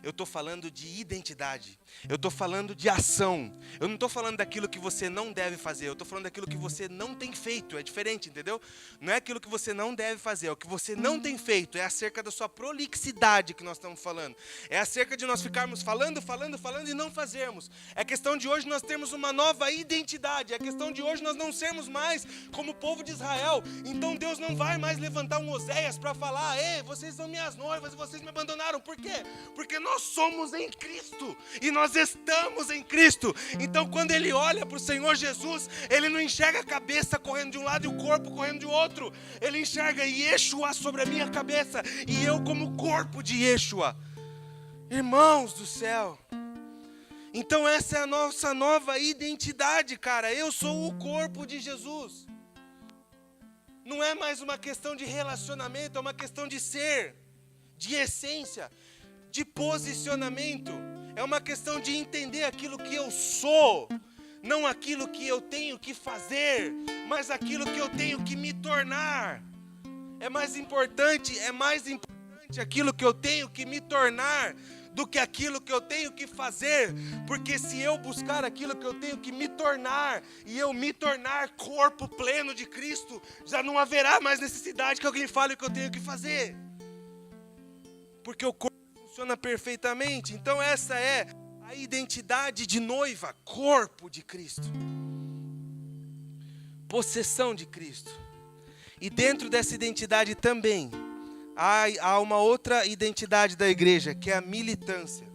Eu estou falando de identidade. Eu estou falando de ação. Eu não estou falando daquilo que você não deve fazer. Eu estou falando daquilo que você não tem feito. É diferente, entendeu? Não é aquilo que você não deve fazer. É o que você não tem feito. É acerca da sua prolixidade que nós estamos falando. É acerca de nós ficarmos falando e não fazermos. É questão de hoje nós termos uma nova identidade. É questão de hoje nós não sermos mais como o povo de Israel. Então Deus não vai mais levantar um Oséias para falar: ei, vocês são minhas noivas e vocês me abandonaram. Por quê? Porque nós somos em Cristo e nós estamos em Cristo. Então quando ele olha para o Senhor Jesus, ele não enxerga a cabeça correndo de um lado e o corpo correndo de outro. Ele enxerga Yeshua sobre a minha cabeça e eu como corpo de Yeshua. Irmãos do céu. Então essa é a nossa nova identidade, cara. Eu sou o corpo de Jesus. Não é mais uma questão de relacionamento, é uma questão de ser, de essência, de posicionamento. É uma questão de entender aquilo que eu sou, não aquilo que eu tenho que fazer, mas aquilo que eu tenho que me tornar. É mais importante aquilo que eu tenho que me tornar do que aquilo que eu tenho que fazer. Porque se eu buscar aquilo que eu tenho que me tornar, e eu me tornar corpo pleno de Cristo, já não haverá mais necessidade que alguém fale o que eu tenho que fazer. Porque o corpo funciona perfeitamente. Então essa é a identidade de noiva, corpo de Cristo. Possessão de Cristo. E dentro dessa identidade também, há uma outra identidade da igreja, que é a militância.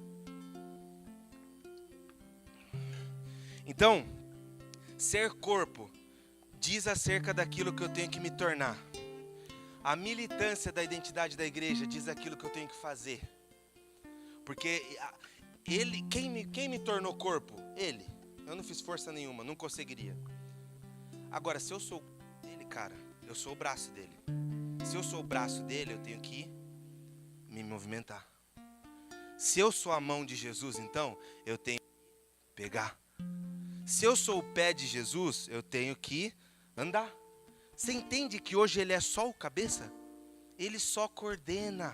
Então, ser corpo diz acerca daquilo que eu tenho que me tornar. A militância da identidade da igreja diz aquilo que eu tenho que fazer. Porque quem me tornou corpo? Ele. Eu não fiz força nenhuma, não conseguiria. Agora, se eu sou dele, cara, eu sou o braço dele. Se eu sou o braço dele, eu tenho que me movimentar. Se eu sou a mão de Jesus, então, eu tenho que pegar. Se eu sou o pé de Jesus, eu tenho que andar. Você entende que hoje ele é só o cabeça? Ele só coordena.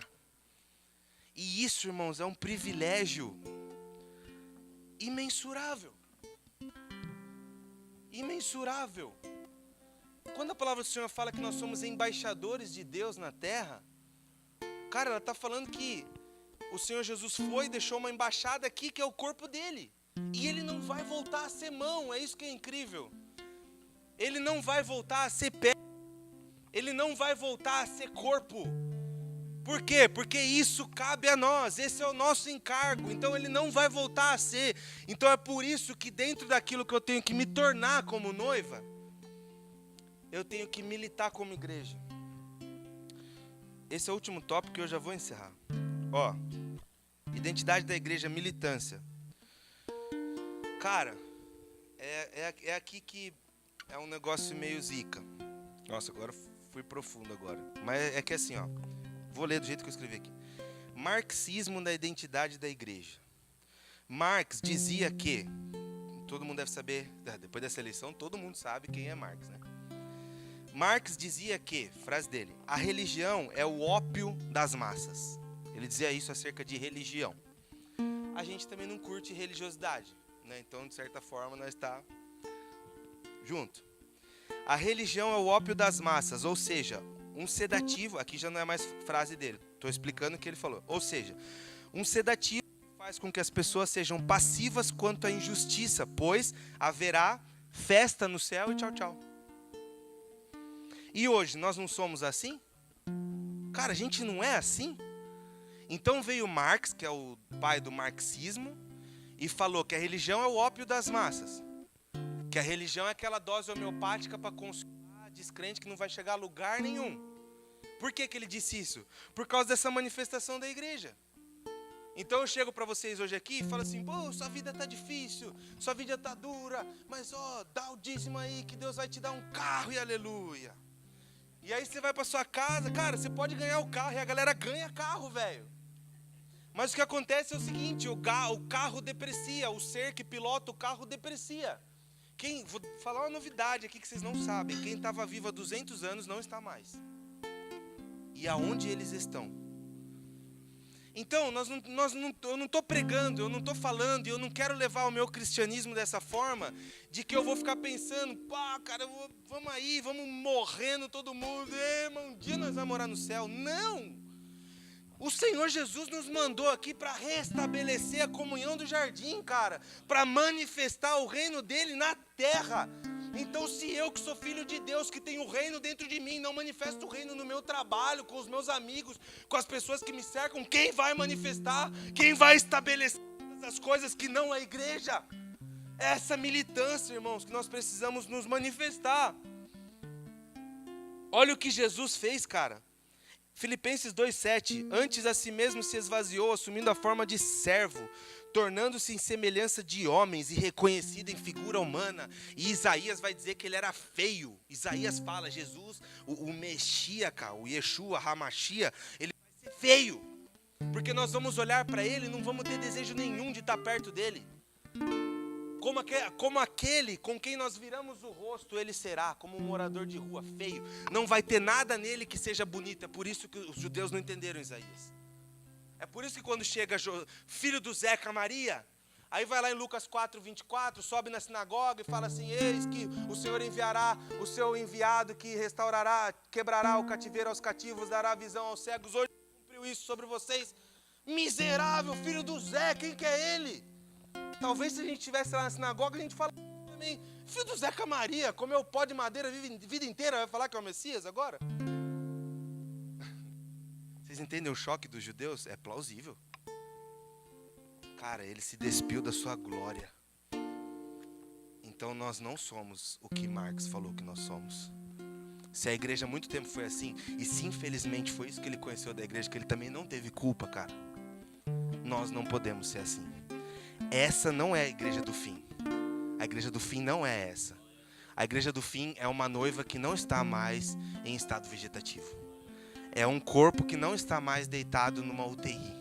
E isso, irmãos, é um privilégio imensurável. Imensurável. Quando a palavra do Senhor fala que nós somos embaixadores de Deus na terra, cara, ela está falando que o Senhor Jesus foi e deixou uma embaixada aqui, que é o corpo dele. E ele não vai voltar a ser mão, é isso que é incrível. Ele não vai voltar a ser pé. Ele não vai voltar a ser corpo. Por quê? Porque isso cabe a nós, esse é o nosso encargo, então ele não vai voltar a ser. Então é por isso que dentro daquilo que eu tenho que me tornar como noiva, eu tenho que militar como igreja. Esse é o último tópico que eu já vou encerrar. Ó, identidade da igreja, militância. Cara, é aqui que é um negócio meio zica. Nossa, agora fui profundo agora. Mas é que assim, ó. Vou ler do jeito que eu escrevi aqui. Marxismo da identidade da igreja. Marx dizia que, todo mundo deve saber, depois dessa eleição, todo mundo sabe quem é Marx, né? Marx dizia que, frase dele, a religião é o ópio das massas. Ele dizia isso acerca de religião. A gente também não curte religiosidade, né? Então, de certa forma, nós está junto. A religião é o ópio das massas, ou seja, um sedativo, aqui já não é mais frase dele, estou explicando o que ele falou. Ou seja, um sedativo faz com que as pessoas sejam passivas quanto à injustiça, pois haverá festa no céu e tchau, tchau. E hoje, nós não somos assim? Cara, a gente não é assim? Então veio Marx, que é o pai do marxismo, e falou que a religião é o ópio das massas. Que a religião é aquela dose homeopática para consolar descrente que não vai chegar a lugar nenhum. Por que ele disse isso? Por causa dessa manifestação da igreja. Então eu chego para vocês hoje aqui e falo assim, pô, sua vida tá difícil, sua vida tá dura, mas ó, dá o dízimo aí que Deus vai te dar um carro e aleluia. E aí você vai para sua casa, cara, você pode ganhar o carro e a galera ganha carro, velho. Mas o que acontece é o seguinte, o carro deprecia, o ser que pilota o carro deprecia. Vou falar uma novidade aqui que vocês não sabem. Quem estava vivo há 200 anos não está mais. E aonde eles estão? Então, eu não estou pregando, eu não estou falando, e eu não quero levar o meu cristianismo dessa forma, de que eu vou ficar pensando, pá, cara, vamos aí, vamos morrendo todo mundo, mas um dia nós vamos morar no céu. Não! O Senhor Jesus nos mandou aqui para restabelecer a comunhão do jardim, cara, para manifestar o reino dele na terra. Então, se eu que sou filho de Deus, que tenho o reino dentro de mim, não manifesto o reino no meu trabalho, com os meus amigos, com as pessoas que me cercam, quem vai manifestar? Quem vai estabelecer essas coisas que não a igreja? Essa militância, irmãos, que nós precisamos nos manifestar. Olha o que Jesus fez, cara. Filipenses 2,7, antes a si mesmo se esvaziou, assumindo a forma de servo, tornando-se em semelhança de homens e reconhecido em figura humana. E Isaías vai dizer que ele era feio. Isaías fala, Jesus, o Messias, o Yeshua, Hamashia, ele vai ser feio. Porque nós vamos olhar para ele e não vamos ter desejo nenhum de estar perto dele. Como aquele com quem nós viramos o rosto, ele será, como um morador de rua, feio. Não vai ter nada nele que seja bonito. É por isso que os judeus não entenderam Isaías. É por isso que quando chega filho do Zeca Maria, aí vai lá em Lucas 4:24, sobe na sinagoga e fala assim: eis que o Senhor enviará o seu enviado que restaurará, quebrará o cativeiro aos cativos, dará visão aos cegos. Hoje cumpriu isso sobre vocês. Miserável, filho do Zé, quem que é ele? Talvez se a gente estivesse lá na sinagoga, a gente fala também: filho do Zeca Maria, comeu pó de madeira a vida inteira, vai falar que é o Messias agora? Vocês entendem o choque dos judeus? É plausível. Cara, ele se despiu da sua glória. Então nós não somos o que Marx falou que nós somos. Se a igreja há muito tempo foi assim, e se infelizmente foi isso que ele conheceu da igreja, que ele também não teve culpa, cara, nós não podemos ser assim. Essa não é a igreja do fim. A igreja do fim não é essa. A igreja do fim é uma noiva que não está mais em estado vegetativo. É um corpo que não está mais deitado numa UTI.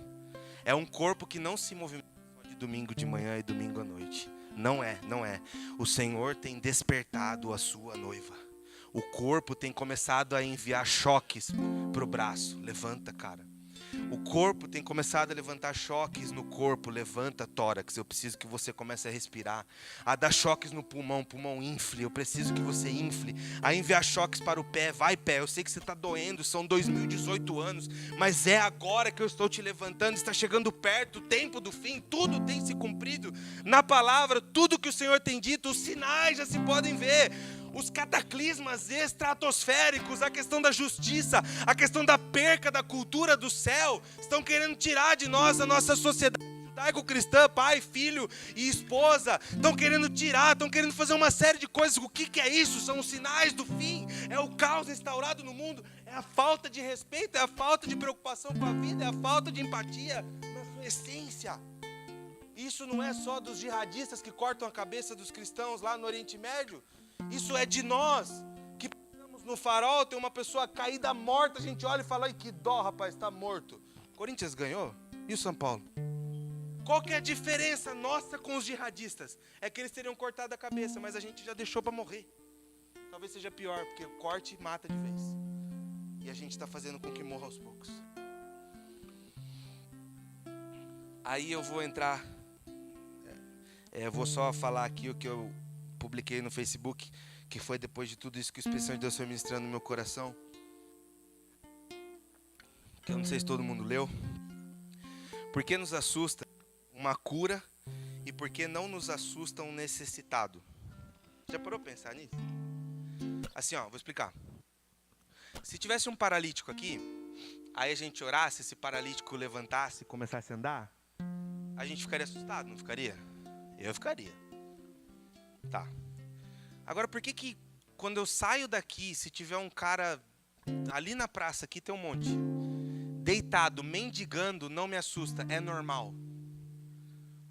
É um corpo que não se movimenta de domingo de manhã e domingo à noite. Não é. O Senhor tem despertado a sua noiva. O corpo tem começado a enviar choques para o braço. Levanta, cara. O corpo tem começado a levantar choques no corpo. Levanta, tórax. Eu preciso que você comece a respirar. A dar choques no pulmão. Pulmão infle. Eu preciso que você infle. A enviar choques para o pé. Vai, pé. Eu sei que você está doendo. São 2018 anos. Mas é agora que eu estou te levantando. Está chegando perto o tempo do fim. Tudo tem se cumprido. Na palavra, tudo que o Senhor tem dito. Os sinais já se podem ver. Os cataclismas estratosféricos, a questão da justiça, a questão da perca da cultura do céu, estão querendo tirar de nós a nossa sociedade judaico-cristã, pai, filho e esposa, estão querendo tirar, estão querendo fazer uma série de coisas. O que é isso? São os sinais do fim, é o caos instaurado no mundo, é a falta de respeito, é a falta de preocupação com a vida, é a falta de empatia na sua essência. Isso não é só dos jihadistas que cortam a cabeça dos cristãos lá no Oriente Médio. Isso é de nós, que passamos no farol, tem uma pessoa caída morta, a gente olha e fala: ai, que dó, rapaz, está morto. Corinthians ganhou? E o São Paulo? Qual que é a diferença nossa com os jihadistas? É que eles teriam cortado a cabeça, mas a gente já deixou para morrer. Talvez seja pior, porque o corte mata de vez. E a gente está fazendo com que morra aos poucos. Aí eu vou entrar, vou só falar aqui o que eu publiquei no Facebook, que foi depois de tudo isso que o Espírito Santo de Deus foi ministrando no meu coração, que eu não sei se todo mundo leu. Por que nos assusta uma cura e por que não nos assusta um necessitado? Já parou pra pensar nisso? Assim, vou explicar. Se tivesse um paralítico aqui, aí a gente orasse, esse paralítico levantasse e começasse a andar, a gente ficaria assustado, não ficaria? Eu ficaria. Tá. Agora, por que quando eu saio daqui, se tiver um cara ali na praça, aqui tem um monte, deitado, mendigando, não me assusta, é normal?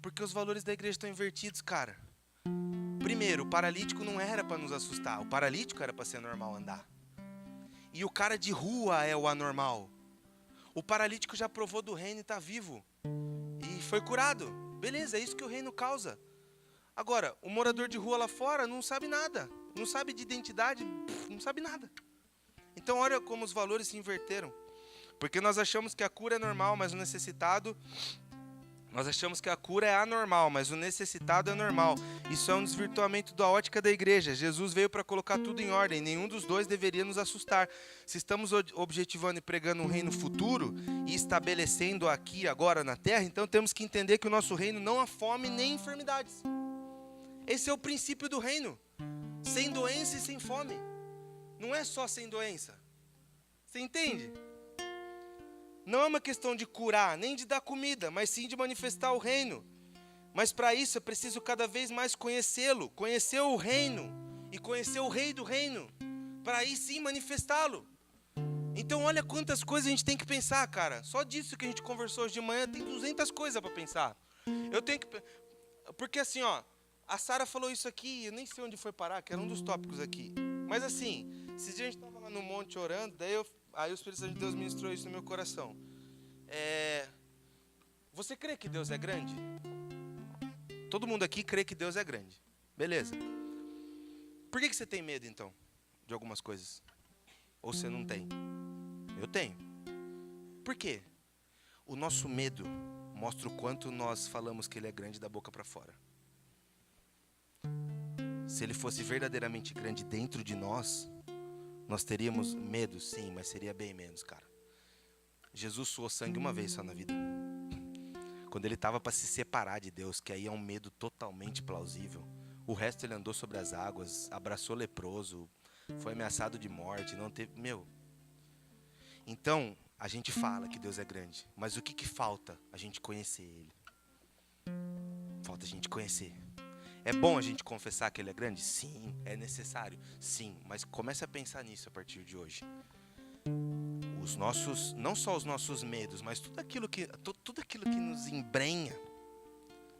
Porque os valores da igreja estão invertidos, cara. Primeiro, o paralítico não era para nos assustar, o paralítico era para ser normal andar. E o cara de rua é o anormal. O paralítico já provou do reino e está vivo. E foi curado. Beleza, é isso que o reino causa. Agora, o morador de rua lá fora não sabe nada. Não sabe de identidade, não sabe nada. Então olha como os valores se inverteram. Porque nós achamos que a cura é normal, mas o necessitado... Nós achamos que a cura é anormal, mas o necessitado é normal. Isso é um desvirtuamento da ótica da igreja. Jesus veio para colocar tudo em ordem. Nenhum dos dois deveria nos assustar. Se estamos objetivando e pregando um reino futuro e estabelecendo aqui, agora na terra, então temos que entender que o nosso reino não há fome nem enfermidades. Esse é o princípio do reino. Sem doença e sem fome. Não é só sem doença. Você entende? Não é uma questão de curar, nem de dar comida, mas sim de manifestar o reino. Mas para isso é preciso cada vez mais conhecê-lo, conhecer o reino e conhecer o rei do reino, para aí sim manifestá-lo. Então olha quantas coisas a gente tem que pensar, cara. Só disso que a gente conversou hoje de manhã, tem 200 coisas para pensar. Eu tenho que... Porque assim, a Sara falou isso aqui, eu nem sei onde foi parar, que era um dos tópicos aqui. Mas assim, esses dias a gente estava lá no monte orando, aí o Espírito Santo de Deus ministrou isso no meu coração. Você crê que Deus é grande? Todo mundo aqui crê que Deus é grande. Beleza. Por que você tem medo, então, de algumas coisas? Ou você não tem? Eu tenho. Por quê? O nosso medo mostra o quanto nós falamos que ele é grande da boca para fora. Se ele fosse verdadeiramente grande dentro de nós, nós teríamos medo, sim, mas seria bem menos, cara. Jesus suou sangue uma vez só na vida. Quando ele estava para se separar de Deus, que aí é um medo totalmente plausível. O resto ele andou sobre as águas, abraçou leproso, foi ameaçado de morte, não teve... Então, a gente fala que Deus é grande, mas o que falta? A gente conhecer Ele. Falta a gente conhecer. É bom a gente confessar que Ele é grande? Sim. É necessário? Sim. Mas comece a pensar nisso a partir de hoje. Os nossos, não só os nossos medos, mas tudo aquilo que nos embrenha,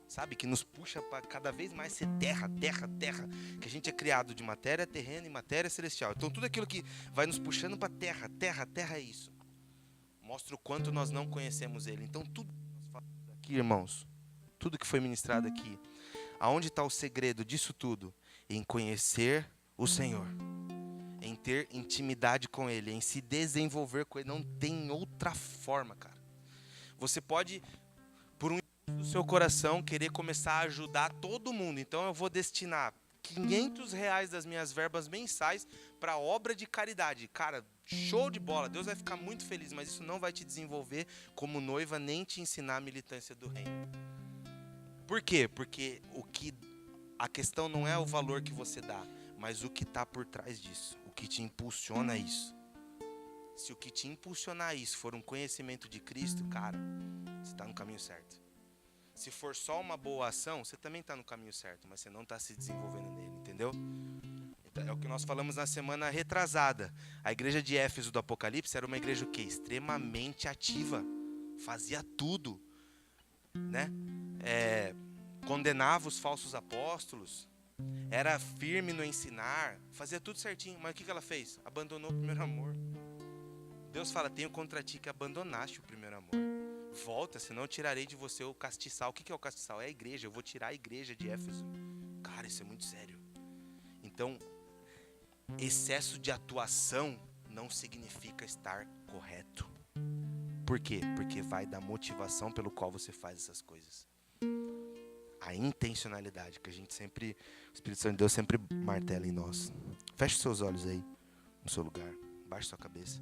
sabe? Que nos puxa para cada vez mais ser terra, terra, terra. Que a gente é criado de matéria terrena e matéria celestial. Então tudo aquilo que vai nos puxando para terra, terra, terra é isso. Mostra o quanto nós não conhecemos Ele. Então tudo que nós falamos aqui, irmãos, tudo que foi ministrado aqui, aonde está o segredo disso tudo? Em conhecer o Senhor. Em ter intimidade com Ele, em se desenvolver com Ele. Não tem outra forma, cara. Você pode, por um do seu coração, querer começar a ajudar todo mundo. Então eu vou destinar R$500 das minhas verbas mensais para obra de caridade. Cara, show de bola. Deus vai ficar muito feliz, mas isso não vai te desenvolver como noiva, nem te ensinar a militância do reino. Por quê? Porque a questão não é o valor que você dá, mas o que está por trás disso. O que te impulsiona a isso. Se o que te impulsionar a isso for um conhecimento de Cristo, cara, você está no caminho certo. Se for só uma boa ação, você também está no caminho certo, mas você não está se desenvolvendo nele, entendeu? Então, é o que nós falamos na semana retrasada. A igreja de Éfeso do Apocalipse era uma igreja o quê? Extremamente ativa. Fazia tudo, né? Condenava os falsos apóstolos. Era firme no ensinar, fazia tudo certinho. Mas o que ela fez? Abandonou o primeiro amor. Deus fala, tenho contra ti que abandonaste o primeiro amor. Volta, senão eu tirarei de você o castiçal. O que é o castiçal? É a igreja, eu vou tirar a igreja de Éfeso. Cara, isso é muito sério. Então, excesso de atuação não significa estar correto. Por quê? Porque vai da motivação pelo qual você faz essas coisas. A intencionalidade que a gente sempre, o Espírito Santo de Deus sempre martela em nós. Feche seus olhos aí, no seu lugar. Baixe sua cabeça.